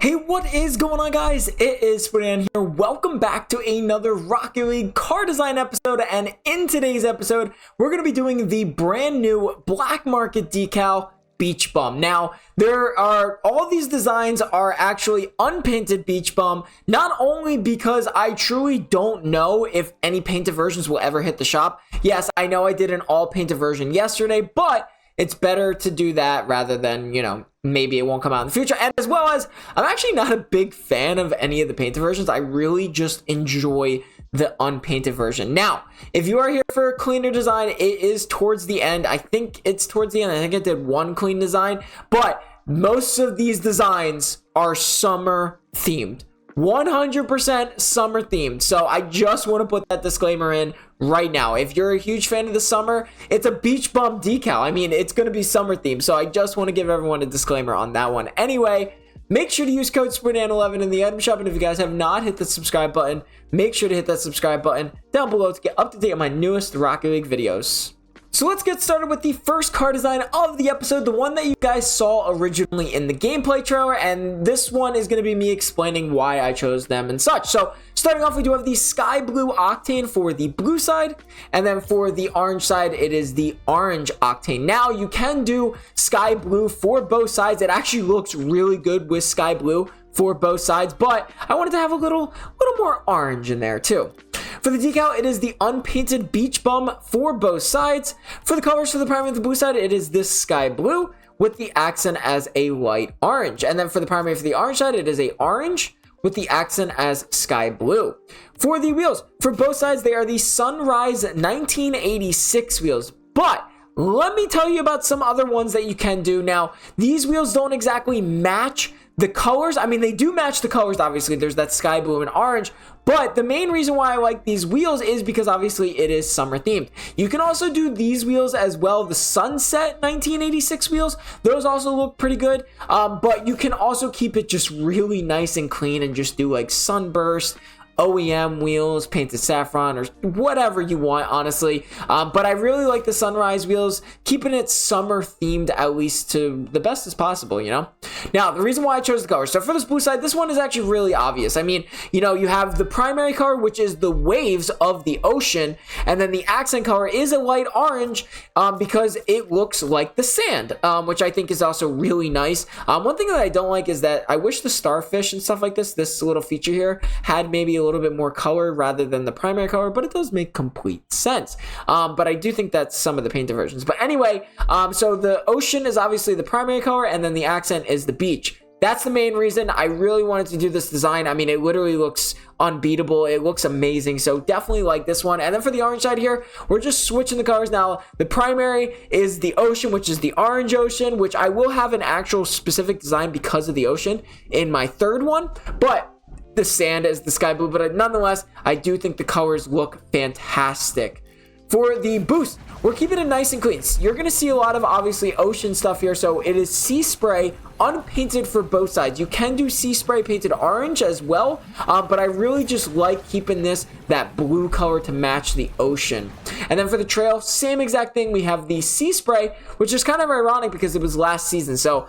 Hey, what is going on, guys? It is Sunbeam here. Welcome back to another Rocket League car design episode, and in today's episode, we're going to be doing the brand new black market decal beach bum. Now, all these designs are actually unpainted beach bum, not only because I truly don't know if any painted versions will ever hit the shop. Yes, I know I did an all painted version yesterday, but it's better to do that rather than, maybe it won't come out in the future. And as well as, I'm actually not a big fan of any of the painted versions. I really just enjoy the unpainted version. Now, if you are here for a cleaner design, it is towards the end. I think it's towards the end. I think I did one clean design, but most of these designs are summer themed. 100% summer themed. So I just want to put that disclaimer in right now. If you're a huge fan of the summer, it's a beach bum decal. I mean, it's going to be summer themed. So I just want to give everyone a disclaimer on that one. Anyway, make sure to use code SPRINTAN11 in the item shop. And if you guys have not hit the subscribe button, make sure to hit that subscribe button down below to get up to date on my newest Rocket League videos. So let's get started with the first car design of the episode, the one that you guys saw originally in the gameplay trailer, and this one is going to be me explaining why I chose them and such. So starting off, we do have the sky blue octane for the blue side, and then for the orange side, it is the orange octane. Now, you can do sky blue for both sides. It actually looks really good with sky blue for both sides, but I wanted to have a little more orange in there too. For the decal, it is the unpainted beach bum for both sides. For the colors for the primary and the blue side, it is this sky blue with the accent as a light orange. And then for the primary for the orange side, it is a orange with the accent as sky blue. For the wheels, for both sides, they are the Sunrise 1986 wheels. But let me tell you about some other ones that you can do. Now, these wheels don't exactly match the colors. I mean, they do match the colors, obviously. There's that sky blue and orange. But the main reason why I like these wheels is because obviously it is summer themed. You can also do these wheels as well, the Sunset 1986 wheels. Those also look pretty good. But you can also keep it just really nice and clean and just do like sunburst, OEM wheels, painted saffron, or whatever you want, honestly. But I really like the Sunrise wheels, keeping it summer themed at least to the best as possible, Now, the reason why I chose the color. So for this blue side, this one is actually really obvious. I mean, you have the primary color, which is the waves of the ocean, and then the accent color is a light orange because it looks like the sand, which I think is also really nice. One thing that I don't like is that I wish the starfish and stuff like this little feature here, had maybe a little bit more color rather than the primary color, but it does make complete sense. But I do think that's some of the painted versions. But anyway, so the ocean is obviously the primary color, and then the accent is the beach. That's the main reason I really wanted to do this design. I mean, it literally looks unbeatable. It looks amazing. So definitely like this one. And then for the orange side here, we're just switching the colors now. The primary is the ocean, which is the orange ocean, which I will have an actual specific design because of the ocean in my third one. But the sand is the sky blue, but nonetheless, I do think the colors look fantastic. For the boost, we're keeping it nice and clean. You're going to see a lot of obviously ocean stuff here. So it is sea spray unpainted for both sides. You can do sea spray painted orange as well, but I really just like keeping that blue color to match the ocean. And then for the trail, same exact thing. We have the sea spray, which is kind of ironic because it was last season. So,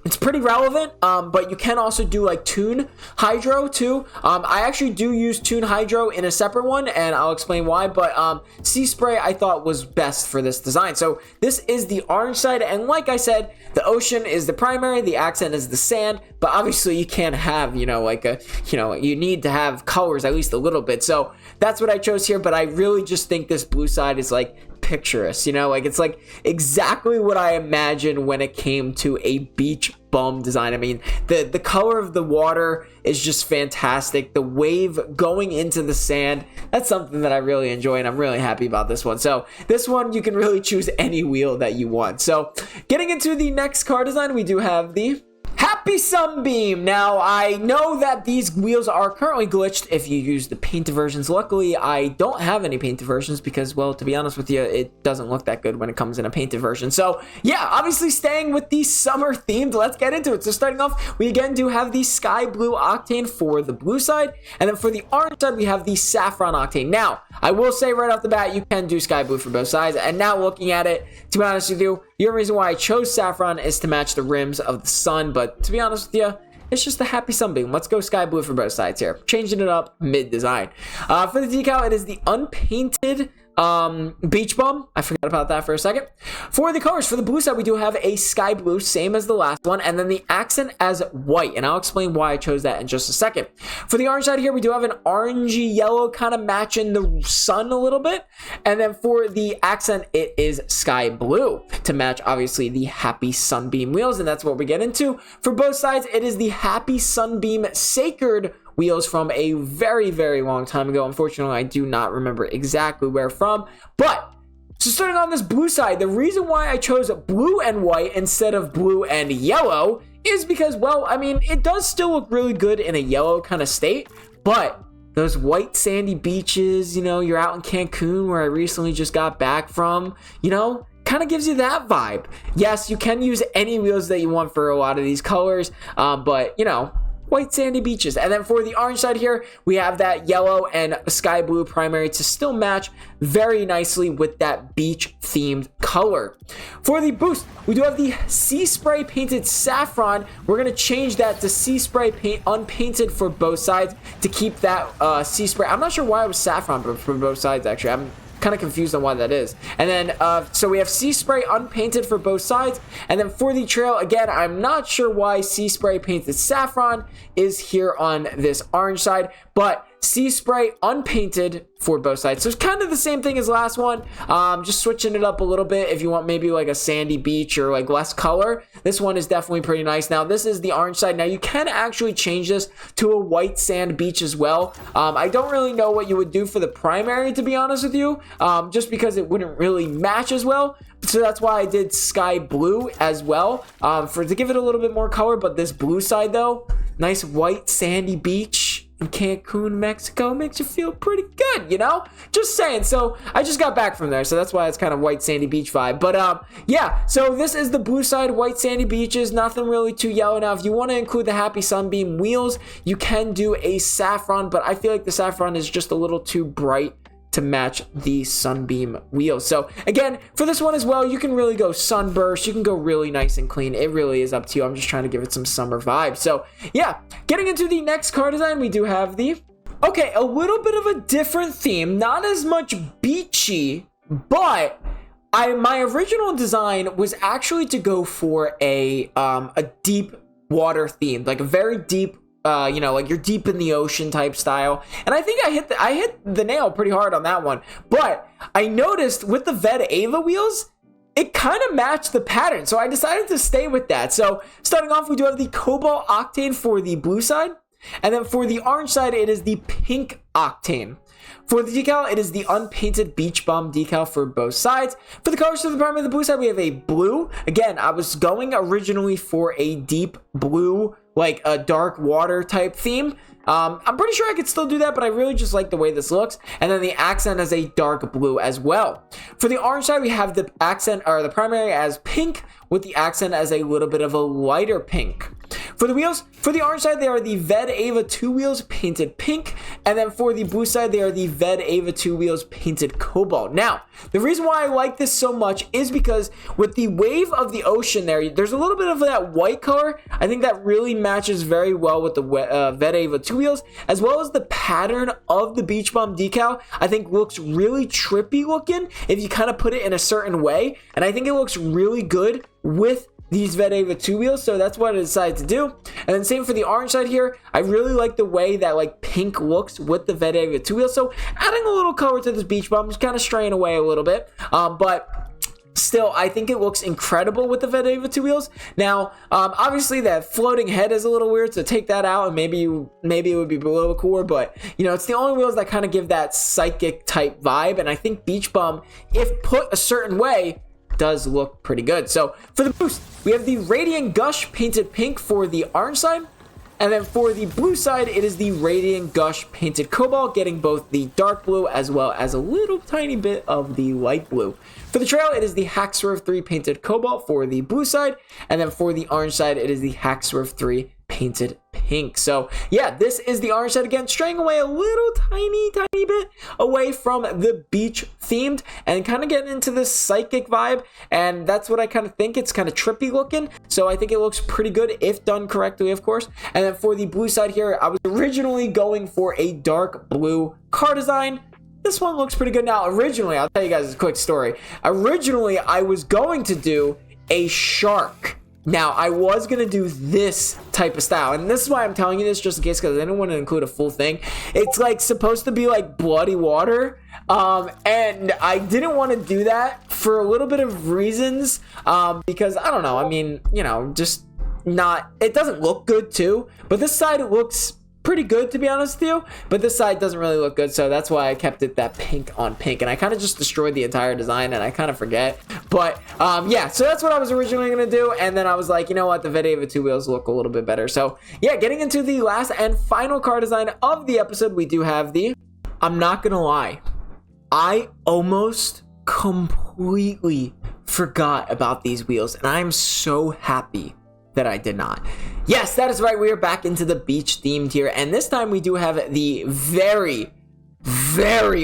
it's pretty relevant, but you can also do like Toon Hydro too. I actually do use Toon Hydro in a separate one, and I'll explain why, but Sea Spray I thought was best for this design. So this is the orange side, and like I said, the ocean is the primary, the accent is the sand, but obviously you can't have, you need to have colors at least a little bit. So that's what I chose here, but I really just think this blue side is like picturesque, it's like exactly what I imagined when it came to a beach bum design. I mean, the color of the water is just fantastic. The wave going into the sand, that's something that I really enjoy, and I'm really happy about this one. So this one, you can really choose any wheel that you want. So getting into the next car design, we do have the Happy Sunbeam. Now, I know that these wheels are currently glitched if you use the painted versions. Luckily, I don't have any painted versions because, well, to be honest with you, it doesn't look that good when it comes in a painted version. So, yeah, obviously staying with the summer themed, let's get into it. So, starting off, we again do have the sky blue octane for the blue side, and then for the orange side, we have the saffron octane. Now, I will say right off the bat, you can do sky blue for both sides, and now looking at it, to be honest with you, the only reason why I chose saffron is to match the rims of the sun, but to be honest with you, it's just the Happy Sunbeam. Let's go sky blue for both sides here. Changing it up mid-design. For the decal, it is the unpainted beach bum. I forgot about that for a second. For the colors, for the blue side, we do have a sky blue, same as the last one, and then the accent as white, and I'll explain why I chose that in just a second. For the orange side here, we do have an orangey yellow kind of matching the sun a little bit, and then for the accent, it is sky blue to match obviously the Happy Sunbeam wheels, and that's what we get into. For both sides, it is the Happy Sunbeam Sacred wheels from a very, very long time ago. Unfortunately, I do not remember exactly where from, but so starting on this blue side, the reason why I chose blue and white instead of blue and yellow is because, well, I mean, it does still look really good in a yellow kind of state, but those white sandy beaches, you know, you're out in Cancun where I recently just got back from, you know, kind of gives you that vibe. Yes, you can use any wheels that you want for a lot of these colors, but, you know, white sandy beaches. And then for the orange side here, we have that yellow and sky blue primary to still match very nicely with that beach themed color. For the boost, we do have the Sea Spray painted saffron. We're going to change that to Sea Spray paint unpainted for both sides to keep that Sea Spray. I'm not sure why it was saffron for both sides, actually. I'm kind of confused on why that is. And then so we have Sea Spray unpainted for both sides, and then for the trail, again, I'm not sure why Sea Spray painted saffron is here on this orange side, but Sea Spray unpainted for both sides. So it's kind of the same thing as last one, just switching it up a little bit. If you want maybe like a sandy beach or like less color, this one is definitely pretty nice. Now this is the orange side. Now you can actually change this to a white sand beach as well. I don't really know what you would do for the primary, to be honest with you, just because it wouldn't really match as well. So that's why I did sky blue as well, to give it a little bit more color. But this blue side though, nice white sandy beach in Cancun, Mexico, makes you feel pretty good, you know? Just saying. So I just got back from there, so that's why it's kind of white sandy beach vibe. But yeah, so this is the blue side, white sandy beaches, nothing really too yellow. Now if you want to include the Happy Sunbeam wheels, you can do a saffron, but I feel like the saffron is just a little too bright to match the Sunbeam wheels. So again, for this one as well, you can really go sunburst, you can go really nice and clean. It really is up to you. I'm just trying to give it some summer vibe. So yeah, getting into the next car design, we do have the, okay, a little bit of a different theme, not as much beachy, but my original design was actually to go for a deep water theme, like a very deep, you know, like you're deep in the ocean type style. And I think I hit the nail pretty hard on that one. But I noticed with the Ved Ava wheels, it kind of matched the pattern. So I decided to stay with that. So starting off, we do have the Cobalt Octane for the blue side. And then for the orange side, it is the Pink Octane. For the decal, it is the unpainted beach bum decal for both sides. For the colors of the primary of the blue side, we have a blue. Again, I was going originally for a deep blue, like a dark water type theme. I'm pretty sure I could still do that, but I really just like the way this looks. And then the accent is a dark blue as well. For the orange side, we have the accent, or the primary, as pink, with the accent as a little bit of a lighter pink. For the wheels, for the orange side, they are the Ved Ava 2 wheels painted pink. And then for the blue side, they are the Ved Ava 2 wheels painted cobalt. Now, the reason why I like this so much is because with the wave of the ocean there's a little bit of that white color. I think that really matches very well with the Ved Ava 2 wheels, as well as the pattern of the beach bum decal. I think looks really trippy looking if you kind of put it in a certain way. And I think it looks really good with these Ved Ava 2 wheels, so that's what I decided to do. And then same for the orange side here. I really like the way that like pink looks with the Ved Ava 2 wheels, so adding a little color to this beach bum is kind of straying away a little bit, but still, I think it looks incredible with the Ved Ava 2 wheels. Now, obviously that floating head is a little weird, so take that out and maybe it would be a little cooler, but you know, it's the only wheels that kind of give that psychic type vibe, and I think beach bum, if put a certain way, does look pretty good. So for the boost, we have the Radiant Gush painted pink for the orange side. And then for the blue side, it is the Radiant Gush painted cobalt, getting both the dark blue as well as a little tiny bit of the light blue. For the trail, it is the Hack Swerve 3 painted cobalt for the blue side. And then for the orange side, it is the Hack Swerve 3 painted pink. So yeah, this is the orange side again, straying away a little tiny bit away from the beach themed and kind of getting into this psychic vibe, and that's what I kind of think. It's kind of trippy looking, so I think it looks pretty good if done correctly, of course. And then for the blue side here, I was originally going for a dark blue car design. This one looks pretty good. Now originally, I'll tell you guys a quick story. Originally I was going to do a shark. Now, I was going to do this type of style, and this is why I'm telling you this, just in case, because I didn't want to include a full thing. It's like supposed to be like bloody water, and I didn't want to do that for a little bit of reasons, because I don't know, I mean, you know, just not, it doesn't look good too, but this side looks pretty good, to be honest with you, but this side doesn't really look good, so that's why I kept it that pink on pink, and I kind of just destroyed the entire design, and I kind of forget. But yeah, so that's what I was originally gonna do, and then I was like, you know what, the Vede with two wheels look a little bit better. So yeah, getting into the last and final car design of the episode, we do have the, I'm not gonna lie, I almost completely forgot about these wheels, and I'm so happy that I did not. Yes, that is right. We are back into the beach themed here, and this time we do have the very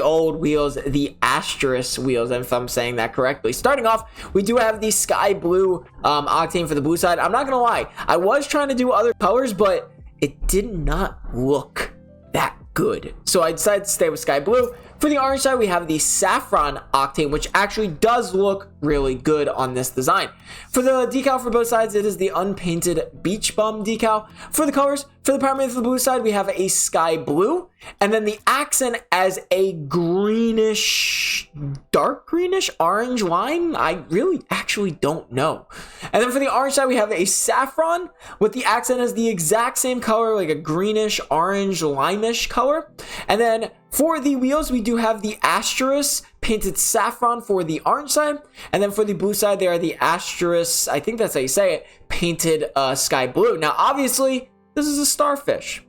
old wheels, the Asteris wheels, if I'm saying that correctly. Starting off, we do have the sky blue octane for the blue side. I'm not gonna lie, I was trying to do other colors, but it did not look that good, so I decided to stay with sky blue. For the orange side, we have the saffron octane, which actually does look really good on this design. For the decal for both sides, it is the unpainted beach bum decal. For the colors, for the primary for the blue side, we have a sky blue, and then the accent as a greenish, dark greenish, orange lime. I really actually don't know. And then for the orange side, we have a saffron with the accent as the exact same color, like a greenish, orange, lime-ish color. And then for the wheels, we do have the Asteris painted saffron for the orange side, and then for the blue side, they are the Asteris, I think that's how you say it, painted sky blue. Now, obviously, this is a starfish.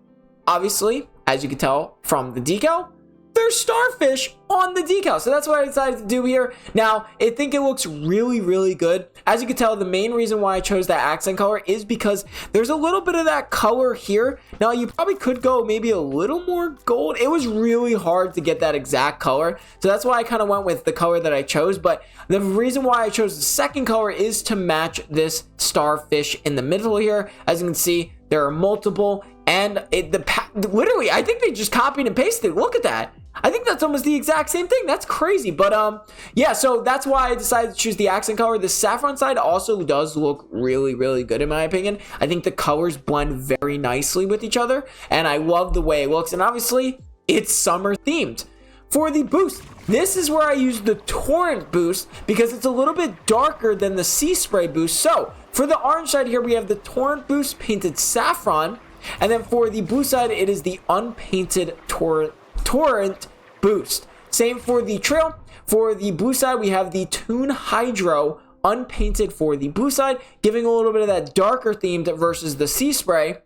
Obviously, as you can tell from the decal, there's starfish on the decal, so that's what I decided to do here. Now, I think it looks really good. As you can tell, the main reason why I chose that accent color is because there's a little bit of that color here. Now, you probably could go maybe a little more gold. It was really hard to get that exact color, so that's why I kind of went with the color that I chose. But the reason why I chose the second color is to match this starfish in the middle here. As you can see, there are multiple, and literally, I think they just copied and pasted. Look at that. I think that's almost the exact same thing. That's crazy. But yeah, so that's why I decided to choose the accent color. The saffron side also does look really good in my opinion. I think the colors blend very nicely with each other, and I love the way it looks, and obviously it's summer themed. For the boost, this is where I use the Torrent boost because it's a little bit darker than the Sea Spray boost. So for the orange side here, we have the Torrent boost painted saffron, and then for the blue side, it is the unpainted Torrent boost. Same for the trail. For the blue side, we have the Toon Hydro unpainted for the blue side, giving a little bit of that darker themed versus the Sea Spray.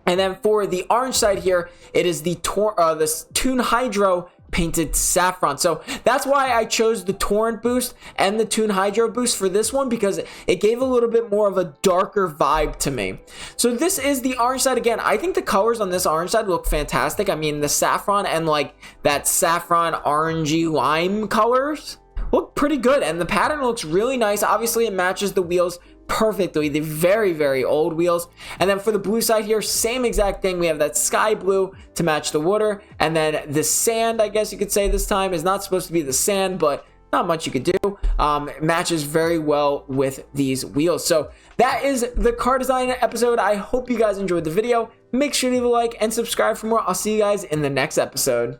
And then for the orange side here, it is the Toon Hydro painted saffron. So that's why I chose the Torrent boost and the Toon Hydro boost for this one, because it gave a little bit more of a darker vibe to me. So this is the orange side. Again, I think the colors on this orange side look fantastic. I mean, the saffron and like that saffron orangey lime colors look pretty good, and the pattern looks really nice. Obviously, it matches the wheels perfectly, the very old wheels. And then for the blue side here, same exact thing. We have that sky blue to match the water, and then the sand, I guess you could say this time, is not supposed to be the sand, but not much you could do. It matches very well with these wheels. So that is the car design episode. I hope you guys enjoyed the video. Make sure to leave a like and subscribe for more. I'll see you guys in the next episode.